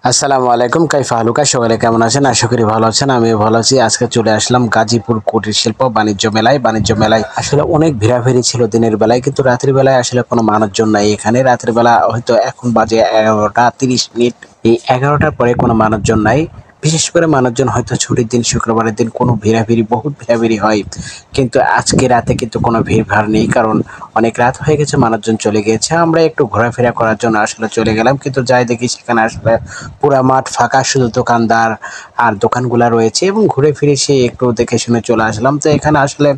আসসালামু আলাইকুম, কাইফা হালুকা, সকালে কেমন আছেন? আশা করি ভালো আছেন। আমিও ভালো আছি। আজকে চলে আসলাম গাজীপুর কুটির শিল্প বাণিজ্য মেলায় আসলে অনেক ভিড়াভিড়ি ছিল দিনের বেলায়, কিন্তু রাতের বেলায় আসলে কোনো মানুষজন নাই এখানে। রাতের বেলা হয়তো এখন বাজে 11টা 30 মিনিট। এই 11টার পরে কোনো মানুষজন নাই। বিশেষ করে মানুষজন হয়তো ছুটির দিন, শুক্রবারের দিন কোনো বহুত ভিড়াভিড়ি হয়। কিন্তু আজকে রাতে কিন্তু কোনো ভিড়ভাড় নেই, কারণ অনেক রাত হয়ে গেছে, মানুষজন চলে গিয়েছে। আমরা একটু ঘোরাফেরা করার জন্য আসলে চলে গেলাম, কিন্তু যাই দেখি সেখানে আসলে পুরা মাঠ ফাঁকা, শুধু দোকানদার আর দোকানগুলা রয়েছে, এবং ঘুরে ফিরে সে একটু দেখে শুনে চলে আসলাম। তো এখানে আসলে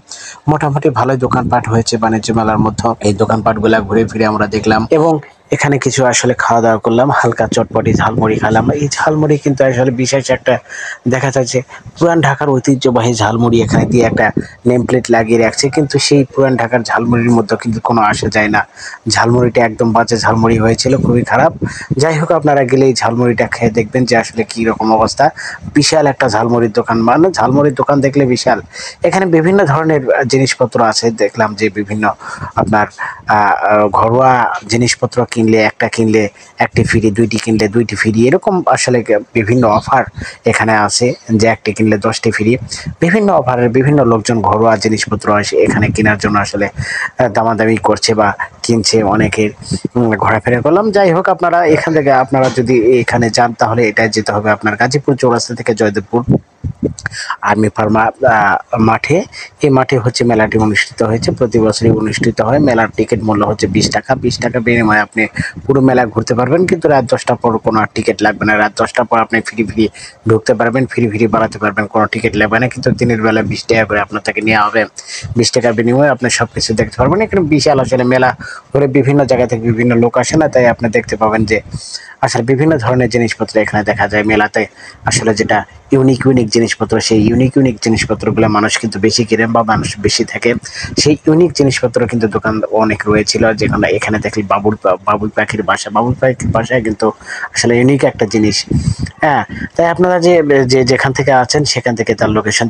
মোটামুটি ভালোই দোকানপাট হয়েছে বাণিজ্য মেলার মধ্যে। এই দোকানপাটগুলা ঘুরে ফিরে আমরা দেখলাম, এবং এখানে কিছু আসলে খাওয়া দাওয়া করলাম, হালকা চটপটি ঝালমুড়ি খেলাম। এই ঝালমুড়ি কিন্তু আসলে বিশেষ একটা দেখা যাচ্ছে পুরান ঢাকার ঐতিহ্যবাহী ঝালমুড়ি এখানে দিয়ে একটা নেম প্লেট লাগিয়ে রাখছে, কিন্তু সেই পুরান ঢাকার ঝালমুড়ির মধ্যে কিন্তু কোনো আসা যায় না। ঝালমুড়িটা একদম বাজে ঝালমুড়ি হয়েছিল, খুবই খারাপ। যাই হোক, আপনারা গেলে এই ঝালমুড়িটা খেয়ে দেখবেন যে আসলে কি রকম অবস্থা। বিশাল একটা ঝালমুড়ির দোকান, মানে ঝালমুড়ির দোকান দেখলে বিশাল। এখানে বিভিন্ন ধরনের জিনিসপত্র আছে, দেখলাম যে বিভিন্ন আপনার ঘরোয়া জিনিসপত্র কিনলে একটি ফ্রি, দুইটি কিনলে দুইটি ফ্রি, এরকম আসলে বিভিন্ন অফার এখানে আছে, যে একটি কিনলে 10টি ফ্রি। বিভিন্ন অফারের বিভিন্ন লোকজন ঘরোয়া জিনিসপত্র আসে এখানে কেনার জন্য, আসলে দামাদামি করছে বা কিনছে অনেকের। ঘোরাফেরা করলাম। যাই হোক, আপনারা যদি এখানে যান তাহলে এটাই যেতে হবে আপনার গাজীপুর চৌরাস্তা থেকে জয়দেবপুর আর্মি ফার্মা মাঠে। এই মাঠে হচ্ছে মেলাটি অনুষ্ঠিত হয়েছে, প্রতি বছরই অনুষ্ঠিত হয়। মেলার টিকিট মূল্য হচ্ছে 20 টাকা। 20 টাকা বিনিময়ে আপনি পুরো মেলা ঘুরতে পারবেন, কিন্তু রাত 10টার পর কোনো টিকিট লাগবে না। রাত 10টার পর আপনি ফ্রি ঢুকতে পারবেন, ফ্রি বাড়াতে পারবেন, কোনো টিকিট লাগবে না। কিন্তু দিনের বেলা 20 টাকা করে আপনার থেকে নেওয়া হবে। 20 টাকার বিনিময়ে আপনি সব কিছু দেখতে পারবেন। এখানে বিশাল আসলে মেলা করে বিভিন্ন জায়গা থেকে বিভিন্ন লোক আসে না, তাই আপনি দেখতে পাবেন যে আসলে বিভিন্ন ধরনের জিনিসপত্র এখানে দেখা যায় মেলাতে। আসলে যেটা ইউনিক জিনিসপত্র, সেই ইউনিক জিনিসপত্রগুলো মানুষ কিন্তু বেশি কিনে বা মানুষ বেশি থাকে। সেই ইউনিক জিনিসপত্র কিন্তু দোকান অনেক রয়েছিল, যেখানে এখানে দেখলি বাবুই পাখির বাসায় কিন্তু আসলে ইউনিক একটা জিনিস। হ্যাঁ, তাই আপনারা যে যেখান থেকে আছেন সেখান থেকে তার লোকেশন